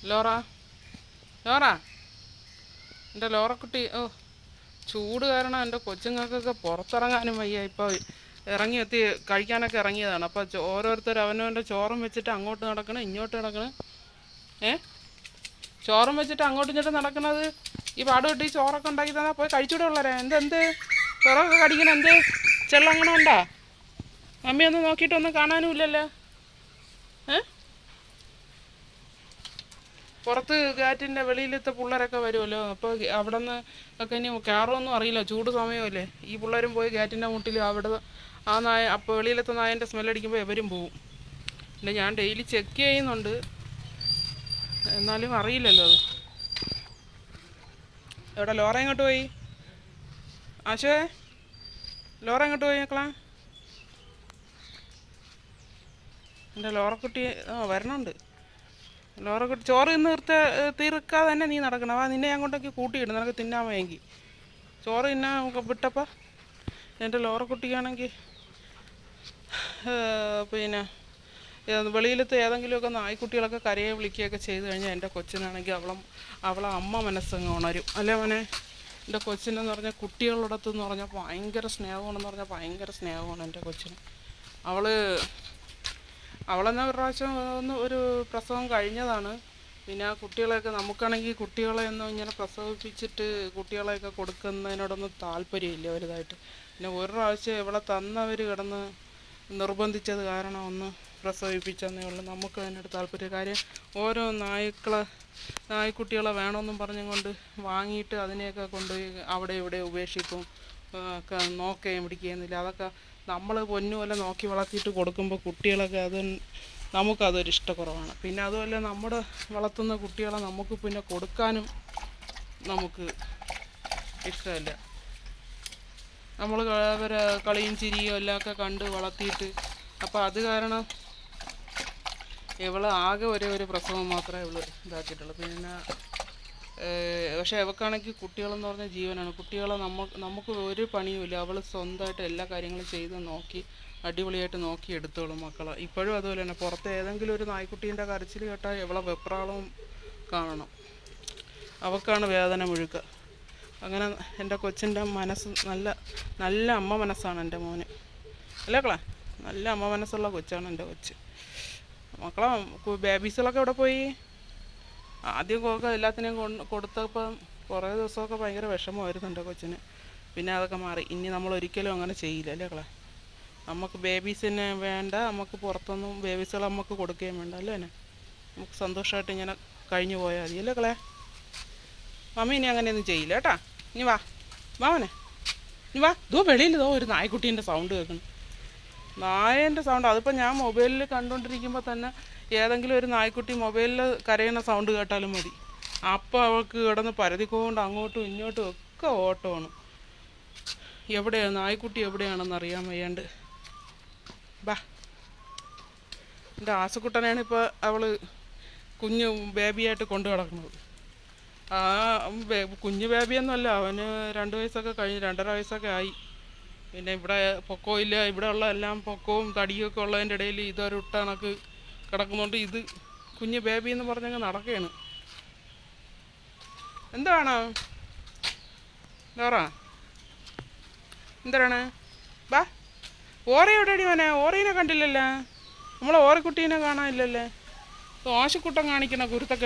Laura, Laura, എൻ്റെ ലോറക്കുട്ടി. ഓ, ചൂട് കാരണം എൻ്റെ കൊച്ചുങ്ങൾക്കൊക്കെ പുറത്തിറങ്ങാനും വയ്യ. ഇപ്പോൾ ഇറങ്ങിയെത്തി കഴിക്കാനൊക്കെ ഇറങ്ങിയതാണ്. അപ്പോൾ ഓരോരുത്തർ അവനവൻ്റെ ചോറും വെച്ചിട്ട് അങ്ങോട്ട് നടക്കണം, ഇങ്ങോട്ട് നടക്കണം. ചോറും വെച്ചിട്ട് അങ്ങോട്ടും ഇങ്ങോട്ടും നടക്കണത് ഈ പാടുപെട്ട് ഈ ചോറൊക്കെ ഉണ്ടാക്കി തന്നാൽ പോയി കഴിച്ചൂടെ ഉള്ളവരെ. എന്ത് പുറമൊക്കെ കടിക്കണം? ചെള്ളങ്ങനെ ഉണ്ടാ? മമ്മിയൊന്നും നോക്കിയിട്ടൊന്നും കാണാനും ഇല്ലല്ലോ. പുറത്ത് കാറ്റിൻ്റെ വെളിയിലത്തെ പിള്ളേരൊക്കെ വരുമല്ലോ. അപ്പോൾ അവിടെ നിന്ന് ഒക്കെ ഇനി കയറുമൊന്നും അറിയില്ല, ചൂട് സമയമല്ലേ. ഈ പിള്ളേരും പോയി കാറ്റിൻ്റെ മുട്ടിൽ അവിടെ ആ നായ, അപ്പോൾ വെളിയിലത്തെ നായൻ്റെ സ്മെല്ലടിക്കുമ്പോൾ എവരും പോവും. പിന്നെ ഞാൻ ഡെയിലി ചെക്ക് ചെയ്യുന്നുണ്ട്, എന്നാലും അറിയില്ലല്ലോ അത്. എവിടെ ലോറ എങ്ങോട്ട് പോയി? ആശേ, ലോറ എങ്ങോട്ട് പോയി മക്കളാ? എൻ്റെ ലോറക്കുട്ടി വരണുണ്ട്. ലോറക്കുട്ടി ചോറ് ഇന്ന് തീർക്കാതെ തന്നെ നീ നടക്കണം. നിന്നെ അങ്ങോട്ടേക്ക് കൂട്ടിയിടും നിനക്ക് തിന്നാൻ വേണമെങ്കിൽ. ചോറ് തിന്നാൻ വിട്ടപ്പോൾ എൻ്റെ ലോറക്കുട്ടിക്കാണെങ്കിൽ പിന്നെ വെളിയിലത്തെ ഏതെങ്കിലുമൊക്കെ നായ്ക്കുട്ടികളൊക്കെ കരയെ വിളിക്കുകയൊക്കെ ചെയ്ത് കഴിഞ്ഞാൽ എൻ്റെ കൊച്ചിനാണെങ്കിൽ അവളെ അമ്മ മനസ്സങ്ങ് ഉണരും. അല്ലേ മോനെ? എൻ്റെ കൊച്ചിനെന്ന് പറഞ്ഞാൽ കുട്ടികളോടത്തെന്ന് പറഞ്ഞാൽ ഭയങ്കര സ്നേഹമാണെന്ന് പറഞ്ഞാൽ ഭയങ്കര സ്നേഹമാണ് എൻ്റെ കൊച്ചിന്. അവളെന്നാ ഒരു പ്രാവശ്യം ഒരു പ്രസവം കഴിഞ്ഞതാണ്. പിന്നെ ആ കുട്ടികളെയൊക്കെ നമുക്കാണെങ്കിൽ കുട്ടികളെ ഒന്നും ഇങ്ങനെ പ്രസവിപ്പിച്ചിട്ട് കുട്ടികളെയൊക്കെ കൊടുക്കുന്നതിനോടൊന്നും താല്പര്യമില്ല വലുതായിട്ട്. പിന്നെ ഒരു പ്രാവശ്യം ഇവളെ തന്നവർ കിടന്ന് നിർബന്ധിച്ചത് കാരണം ഒന്ന് പ്രസവിപ്പിച്ചെന്നേ ഉള്ളൂ. നമുക്ക് അതിനോട് താല്പര്യം. കാര്യം ഓരോ നായ്ക്കുട്ടികളെ വേണമെന്നും പറഞ്ഞും കൊണ്ട് വാങ്ങിയിട്ട് അതിനെയൊക്കെ കൊണ്ടുപോയി അവിടെ ഇവിടെ ഉപേക്ഷിക്കും, ഒക്കെ നോക്കുകയും പിടിക്കുകയെന്നില്ല. അതൊക്കെ നമ്മൾ പൊന്നുപോലെ നോക്കി വളർത്തിയിട്ട് കൊടുക്കുമ്പോൾ കുട്ടികളൊക്കെ നമുക്കതൊരു ഇഷ്ടക്കുറവാണ്. പിന്നെ അതുമല്ല, നമ്മുടെ വളർത്തുന്ന കുട്ടികളെ നമുക്ക് പിന്നെ കൊടുക്കാനും നമുക്ക് ഇഷ്ടമല്ല. നമ്മൾ അവരെ കളിയും ചിരിയും എല്ലാമൊക്കെ കണ്ട് വളർത്തിയിട്ട്, അപ്പോൾ അത് കാരണം ഇവള് ആകെ ഒരു പ്രസവം മാത്രമേ ഇവള് ഇതാക്കിയിട്ടുള്ളൂ. പിന്നെ പക്ഷേ ഇവക്കാണെങ്കിൽ കുട്ടികളെന്ന് പറഞ്ഞാൽ ജീവനാണ്. കുട്ടികളെ നമുക്ക് ഒരു പണിയുമില്ല. അവൾ സ്വന്തമായിട്ട് എല്ലാ കാര്യങ്ങളും ചെയ്ത് നോക്കി അടിപൊളിയായിട്ട് നോക്കി എടുത്തോളും മക്കളെ. ഇപ്പോഴും അതുപോലെ തന്നെ. പുറത്ത് ഏതെങ്കിലും ഒരു നായ്ക്കുട്ടീൻ്റെ കരച്ചിൽ കേട്ടാൽ ഇവളെ വെപ്രാളവും കാണണം. അവൾക്കാണ് വേദന മുഴുക്ക. അങ്ങനെ എൻ്റെ കൊച്ചിൻ്റെ മനസ്സ് നല്ല അമ്മ മനസ്സാണ് എൻ്റെ മോന്. അല്ലേ മക്കളെ? നല്ല അമ്മ മനസ്സുള്ള കൊച്ചാണ് എൻ്റെ കൊച്ച്. മക്കളെ ബേബീസുകളൊക്കെ എവിടെ പോയി? ആദ്യമൊക്കെ എല്ലാത്തിനെയും കൊടുത്തപ്പം കുറേ ദിവസമൊക്കെ ഭയങ്കര വിഷമമായിരുന്നു എൻ്റെ കൊച്ചിന്. പിന്നെ അതൊക്കെ മാറി. ഇനി നമ്മൾ ഒരിക്കലും അങ്ങനെ ചെയ്യില്ല. അല്ലേ മക്കളെ? നമുക്ക് ബേബീസിനെ വേണ്ട, നമുക്ക് പുറത്തൊന്നും ബേബീസുകളെ നമുക്ക് കൊടുക്കുകയും വേണ്ട. അല്ലേ തന്നെ? നമുക്ക് സന്തോഷമായിട്ട് ഇങ്ങനെ കഴിഞ്ഞു പോയാൽ മതി. അല്ലേ മക്കളെ? മമ്മി ഇനി അങ്ങനെയൊന്നും ചെയ്യില്ല കേട്ടാ. ഇനി വാ മോനെ, ഇനി വാ. വെളിയിൽ ഒരു നായ്ക്കുട്ടീൻ്റെ സൗണ്ട് കേൾക്കണം. നായേൻ്റെ സൗണ്ട്. അതിപ്പോൾ ഞാൻ മൊബൈലിൽ കണ്ടുകൊണ്ടിരിക്കുമ്പോൾ തന്നെ ഏതെങ്കിലും ഒരു നായ്ക്കുട്ടി മൊബൈലിൽ കരയുന്ന സൗണ്ട് കേട്ടാലും മതി, അപ്പോൾ അവൾക്ക് കിടന്ന് പരതിക്കൊണ്ട് അങ്ങോട്ടും ഇങ്ങോട്ടും ഒക്കെ ഓട്ടമാണ്. എവിടെയാണ് നായ്ക്കുട്ടി, എവിടെയാണെന്ന് അറിയാൻ വയ്യാണ്ട്. ബാ, എൻ്റെ ആസക്കുട്ടനാണ് ഇപ്പോൾ അവൾ കുഞ്ഞു ബേബിയായിട്ട് കൊണ്ടു കിടക്കുന്നത്. ആ കുഞ്ഞു ബേബിയൊന്നുമല്ല, അവന് 2 വയസ്സൊക്കെ കഴിഞ്ഞ്, 2.5 വയസ്സൊക്കെ ആയി. പിന്നെ ഇവിടെ പൊക്കവും ഇല്ല. ഇവിടെ ഉള്ള എല്ലാം പൊക്കവും തടിയൊക്കെ ഉള്ളതിൻ്റെ ഇടയിൽ ഇതൊരുട്ട കണക്ക് കിടക്കുന്നുണ്ട്. ഇത് കുഞ്ഞ് ബേബി എന്ന് പറഞ്ഞങ്ങ് നടക്കുകയാണ്. എന്താണ് ലോറ? എന്താണ്? ബാ, ഓറ എവിടെയടി മോനെ? ഓറീനെ കണ്ടില്ലല്ലേ? നമ്മളെ ഓറക്കുട്ടീനെ കാണാനില്ലല്ലേ? ആശുക്കുട്ടൻ കാണിക്കണ കുരുത്തൊക്കെ